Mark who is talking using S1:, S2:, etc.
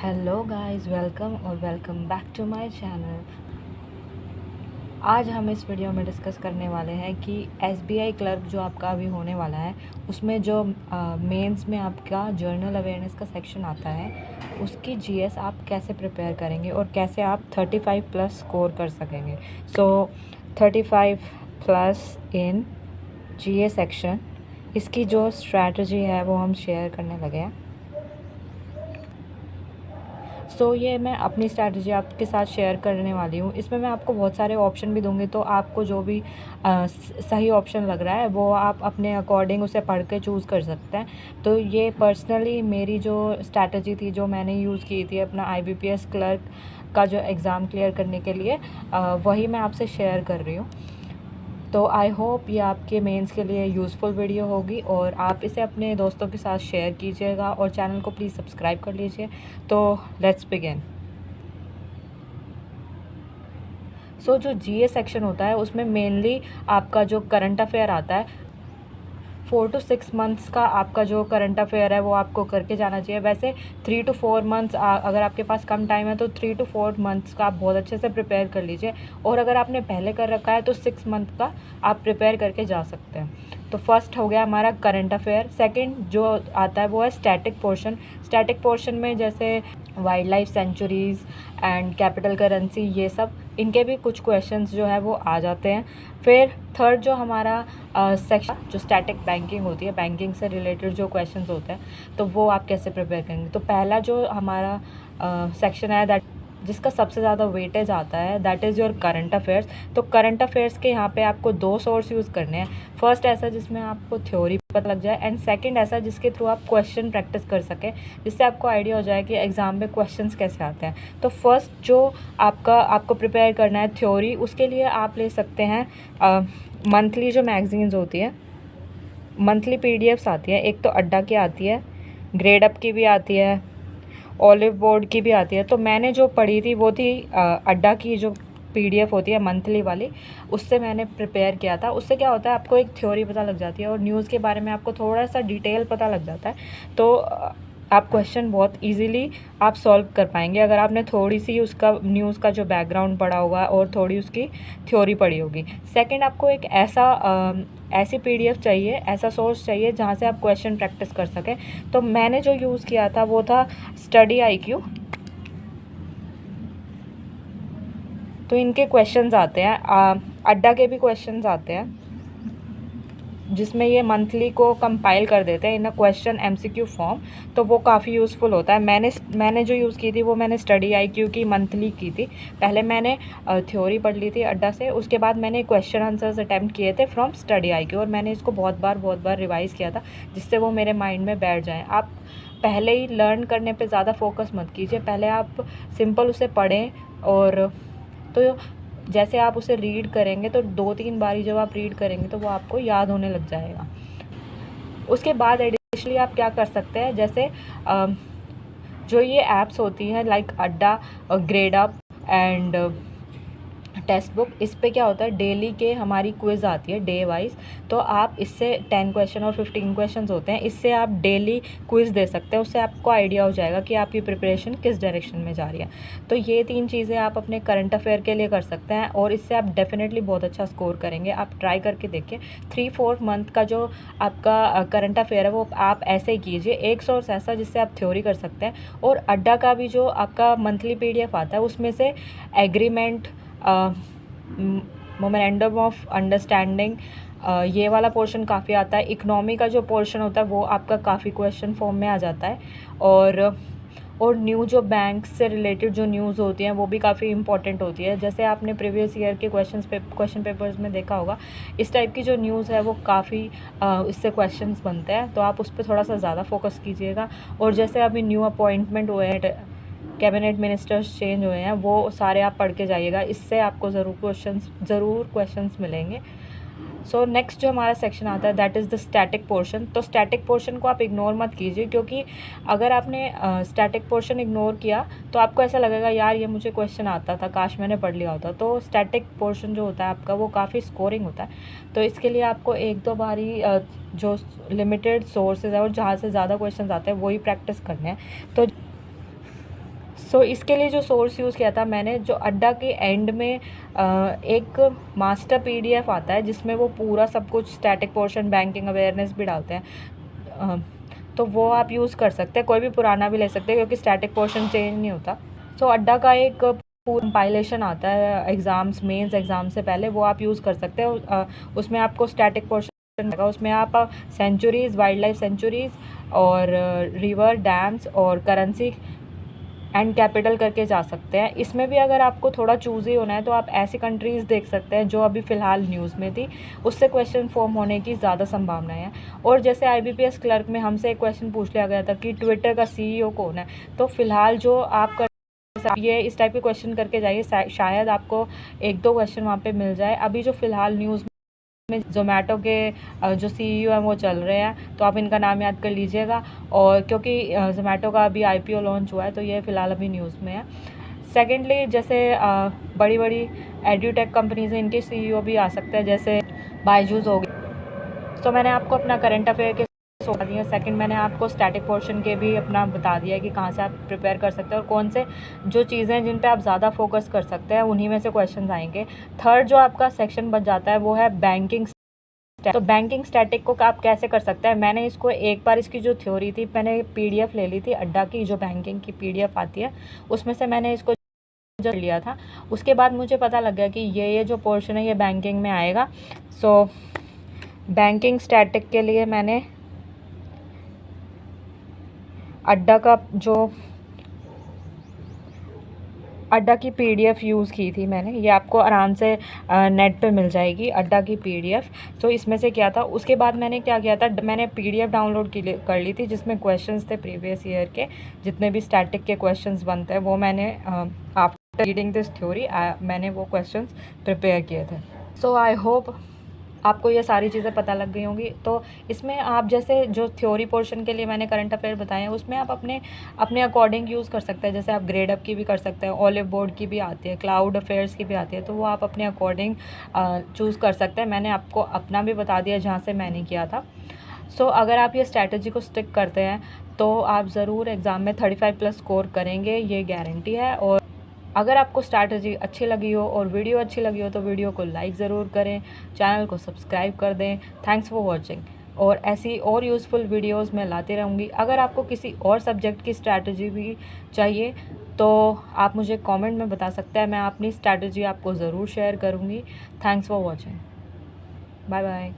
S1: Hello guys, welcome और welcome back to my channel. आज हम इस वीडियो में डिस्कस करने वाले हैं कि एसबीआई क्लर्क जो आपका अभी होने वाला है उसमें जो मेंस में आपका जर्नल अवेयरनेस का सेक्शन आता है उसकी जीएस आप कैसे प्रिपेयर करेंगे और कैसे आप 35 प्लस स्कोर कर सकेंगे। 35 प्लस इन जीएस सेक्शन, इसकी जो स्ट्रैटेजी है वो हम शेयर करने लगे हैं। ये मैं अपनी स्ट्रैटेजी आपके साथ शेयर करने वाली हूँ। इसमें मैं आपको बहुत सारे ऑप्शन भी दूँगी, तो आपको जो भी सही ऑप्शन लग रहा है वो आप अपने अकॉर्डिंग उसे पढ़ के चूज़ कर सकते हैं। तो ये पर्सनली मेरी जो स्ट्रैटेजी थी, जो मैंने यूज़ की थी अपना आईबीपीएस क्लर्क का जो एग्ज़ाम क्लियर करने के लिए, वही मैं आपसे शेयर कर रही हूँ। तो आई होप ये आपके मेंस के लिए यूज़फुल वीडियो होगी और आप इसे अपने दोस्तों के साथ शेयर कीजिएगा और चैनल को प्लीज़ सब्सक्राइब कर लीजिए। तो लेट्स बिगिन। जो जीए सेक्शन होता है उसमें मेनली आपका जो करंट अफेयर आता है, 4 to 6 मंथ्स का आपका जो करंट अफेयर है वो आपको करके जाना चाहिए। वैसे 3 to 4 मंथ्स, अगर आपके पास कम टाइम है तो 3 to 4 मंथ्स का आप बहुत अच्छे से प्रिपेयर कर लीजिए, और अगर आपने पहले कर रखा है तो 6 मंथ का आप प्रिपेयर करके जा सकते हैं। तो फर्स्ट हो गया हमारा करंट अफेयर। सेकंड जो आता है वो है स्टैटिक पोर्शन। स्टैटिक पोर्शन में जैसे wild life centuries and capital currency, ये सब इनके भी कुछ क्वेश्चंस जो है वो आ जाते हैं। फिर थर्ड जो हमारा सेक्शन जो स्टैटिक बैंकिंग होती है, बैंकिंग से रिलेटेड जो क्वेश्चंस होते हैं, तो वो आप कैसे प्रिपेयर करेंगे। तो पहला जो हमारा सेक्शन है दैट जिसका सबसे ज़्यादा वेटेज आता है, that is your current affairs. तो करंट अफेयर्स के यहाँ पे आपको 2 सोर्स यूज़ करने हैं। फर्स्ट ऐसा जिसमें आपको थ्योरी पता लग जाए, एंड सेकंड ऐसा जिसके थ्रू आप क्वेश्चन प्रैक्टिस कर सकें, जिससे आपको आइडिया हो जाए कि एग्ज़ाम में क्वेश्चंस कैसे आते हैं। तो फर्स्ट जो आपको प्रिपेयर करना है थ्योरी, उसके लिए आप ले सकते हैं मंथली जो मैगजीन्स होती है, मंथली पीडीएफ्स आती है। एक तो अड्डा की आती है, ग्रेड अप की भी आती है, ऑलिव बोर्ड की भी आती है। तो मैंने जो पढ़ी थी वो थी अड्डा की जो पीडीएफ होती है मंथली वाली, उससे मैंने प्रिपेयर किया था। उससे क्या होता है, आपको एक थ्योरी पता लग जाती है और न्यूज़ के बारे में आपको थोड़ा सा डिटेल पता लग जाता है। तो आप क्वेश्चन बहुत इजीली आप सॉल्व कर पाएंगे अगर आपने थोड़ी सी उसका न्यूज़ का जो बैकग्राउंड पढ़ा होगा और थोड़ी उसकी थ्योरी पढ़ी होगी। सेकंड, आपको एक ऐसी पीडीएफ चाहिए, ऐसा सोर्स चाहिए जहाँ से आप क्वेश्चन प्रैक्टिस कर सकें। तो मैंने जो यूज़ किया था वो था स्टडी आईक्यू। तो इनके क्वेश्चंस आते हैं, अड्डा के भी क्वेश्चंस आते हैं, जिसमें ये मंथली को कंपाइल कर देते हैं इन अ क्वेश्चन एमसीक्यू फॉर्म। तो वो काफ़ी यूज़फुल होता है। मैंने जो यूज़ की थी वो मैंने स्टडी आईक्यू की मंथली की थी। पहले मैंने थ्योरी पढ़ ली थी अड्डा से, उसके बाद मैंने क्वेश्चन आंसर्स अटैम्प्ट किए थे फ्रॉम स्टडी आईक्यू, और मैंने इसको बहुत बार रिवाइज़ किया था, जिससे वो मेरे माइंड में बैठ जाए। आप पहले ही लर्न करने पे ज़्यादा फोकस मत कीजिए, पहले आप सिंपल उसे पढ़ें, और तो जैसे आप उसे रीड करेंगे तो 2-3 बारी जब आप रीड करेंगे तो वो आपको याद होने लग जाएगा। उसके बाद एडिशनली आप क्या कर सकते हैं, जैसे जो ये ऐप्स होती हैं लाइक अड्डा, grade up and text book, इस पे क्या होता है, डेली के हमारी क्विज़ आती है डे वाइज। तो आप इससे 10 क्वेश्चन और 15 क्वेश्चंस होते हैं, इससे आप डेली क्विज़ दे सकते हैं। उससे आपको आइडिया हो जाएगा कि आपकी प्रिपरेशन किस डायरेक्शन में जा रही है। तो ये 3 चीज़ें आप अपने करंट अफेयर के लिए कर सकते हैं, और इससे आप डेफिनेटली बहुत अच्छा स्कोर करेंगे। आप ट्राई करके देखिए। 3-4 मंथ का जो आपका करंट अफेयर है वो आप ऐसे ही कीजिए। एक सोर्स ऐसा जिससे आप थ्योरी कर सकते हैं, और अड्डा का भी जो आपका मंथली पीडीएफ आता है उसमें से एग्रीमेंट, मोमेंडम ऑफ अंडरस्टैंडिंग, ये वाला पोर्शन काफ़ी आता है। इकनॉमी का जो पोर्शन होता है वो आपका काफ़ी क्वेश्चन फॉर्म में आ जाता है, और न्यू जो बैंक से रिलेटेड जो न्यूज़ होती हैं वो भी काफ़ी इंपॉर्टेंट होती है। जैसे आपने प्रीवियस ईयर के क्वेश्चन पेपर्स में देखा होगा, इस टाइप की जो न्यूज़ है वो काफ़ी इससे क्वेश्चंस बनते हैं। तो आप उस पर थोड़ा सा ज़्यादा फोकस कीजिएगा। और जैसे अभी न्यू अपॉइंटमेंट हुए हैं, कैबिनेट मिनिस्टर्स चेंज हुए हैं, वो सारे आप पढ़ के जाइएगा, इससे आपको ज़रूर क्वेश्चंस मिलेंगे। नेक्स्ट जो हमारा सेक्शन आता है that is the static portion. तो स्टैटिक पोर्शन को आप इग्नोर मत कीजिए, क्योंकि अगर आपने स्टैटिक पोर्शन इग्नोर किया तो आपको ऐसा लगेगा यार ये मुझे क्वेश्चन आता था, काश मैंने पढ़ लिया होता। तो स्टैटिक पोर्शन जो होता है आपका वो काफ़ी स्कोरिंग होता है। तो इसके लिए आपको 1-2 बारी जो लिमिटेड सोर्सेज है और जहाँ से ज़्यादा क्वेश्चन आते हैं वही प्रैक्टिस करने हैं। तो सो इसके लिए जो सोर्स यूज़ किया था मैंने, जो अड्डा के एंड में एक मास्टर PDF आता है जिसमें वो पूरा सब कुछ स्टैटिक पोर्शन, बैंकिंग अवेयरनेस भी डालते हैं, तो वो आप यूज़ कर सकते हैं। कोई भी पुराना भी ले सकते हैं क्योंकि स्टैटिक पोर्शन चेंज नहीं होता। सो अड्डा का एक पूरा कंपाइलेशन आता है एग्ज़ाम्स, मेंस एग्ज़ाम से पहले, वो आप यूज़ कर सकते हैं। उसमें आपको स्टैटिक पोर्शन रहेगा, उसमें आप सेंचुरीज़, वाइल्ड लाइफ सेंचुरीज़ और रिवर, डैम्स और करेंसी एंड कैपिटल करके जा सकते हैं। इसमें भी अगर आपको थोड़ा चूज़ी होना है तो आप ऐसी कंट्रीज़ देख सकते हैं जो अभी फ़िलहाल न्यूज़ में थी, उससे क्वेश्चन फॉर्म होने की ज़्यादा संभावनाएं हैं। और जैसे IBPS क्लर्क में हमसे एक क्वेश्चन पूछ लिया गया था कि ट्विटर का CEO कौन है, तो फ़िलहाल जो आप ये इस टाइप के क्वेश्चन करके जाइए, शायद आपको 1-2 क्वेश्चन वहाँ पे मिल जाए। अभी जो फ़िलहाल न्यूज़ में ज़ोमैटो के जो CEO हैं वो चल रहे हैं, तो आप इनका नाम याद कर लीजिएगा। और क्योंकि ज़ोमैटो का अभी IPO लॉन्च हुआ है, तो ये फ़िलहाल अभी न्यूज़ में है। सेकेंडली, जैसे बड़ी बड़ी एड्यूटेक कंपनीज़ हैं, इनके CEO भी आ सकते हैं, जैसे बायजूस हो गई। तो मैंने आपको अपना करंट अफेयर के बता दिया। सेकंड, मैंने आपको स्टैटिक पोर्शन के भी अपना बता दिया कि कहाँ से आप प्रिपेयर कर सकते हैं और कौन से जो चीज़ें हैं जिन पे आप ज़्यादा फोकस कर सकते हैं, उन्हीं में से क्वेश्चन आएंगे। थर्ड जो आपका सेक्शन बच जाता है वो है बैंकिंग। तो बैंकिंग स्टैटिक को आप कैसे कर सकते हैं, मैंने इसको एक बार इसकी जो थ्योरी थी मैंने PDF ले ली थी, अड्डा की जो बैंकिंग की PDF आती है उसमें से मैंने इसको जो लिया था। उसके बाद मुझे पता लग गया कि ये जो पोर्शन है ये बैंकिंग में आएगा। सो बैंकिंग स्टैटिक के लिए मैंने अड्डा की PDF यूज़ की थी मैंने। ये आपको आराम से नेट पे मिल जाएगी, अड्डा की PDF। तो इसमें से क्या था, उसके बाद मैंने क्या किया था, मैंने PDF डाउनलोड कर ली थी जिसमें क्वेश्चंस थे प्रीवियस ईयर के, जितने भी स्टैटिक के क्वेश्चंस बनते हैं वो मैंने आफ्टर रीडिंग दिस थ्योरी मैंने वो क्वेश्चंस प्रिपेयर किए थे। सो आई होप आपको ये सारी चीज़ें पता लग गई होंगी। तो इसमें आप जैसे जो थ्योरी पोर्शन के लिए मैंने करंट अफेयर बताए हैं उसमें आप अपने अकॉर्डिंग यूज़ कर सकते हैं। जैसे आप ग्रेड अप की भी कर सकते हैं, ऑलिव बोर्ड की भी आती है, क्लाउड अफेयर्स की भी आती है, तो वो आप अपने अकॉर्डिंग चूज़ कर सकते हैं। मैंने आपको अपना भी बता दिया जहाँ से मैंने किया था। सो अगर आप ये स्ट्रैटेजी को स्टिक करते हैं तो आप ज़रूर एग्ज़ाम में 35+ स्कोर करेंगे, ये गारंटी है। और अगर आपको स्ट्रैटेजी अच्छी लगी हो और वीडियो अच्छी लगी हो तो वीडियो को लाइक ज़रूर करें, चैनल को सब्सक्राइब कर दें। Thanks for watching. और ऐसी और यूज़फुल वीडियोस मैं लाती रहूँगी। अगर आपको किसी और सब्जेक्ट की स्ट्रैटेजी भी चाहिए तो आप मुझे कमेंट में बता सकते हैं, मैं अपनी स्ट्रैटेजी आपको ज़रूर शेयर करूँगी। Thanks for watching. Bye bye.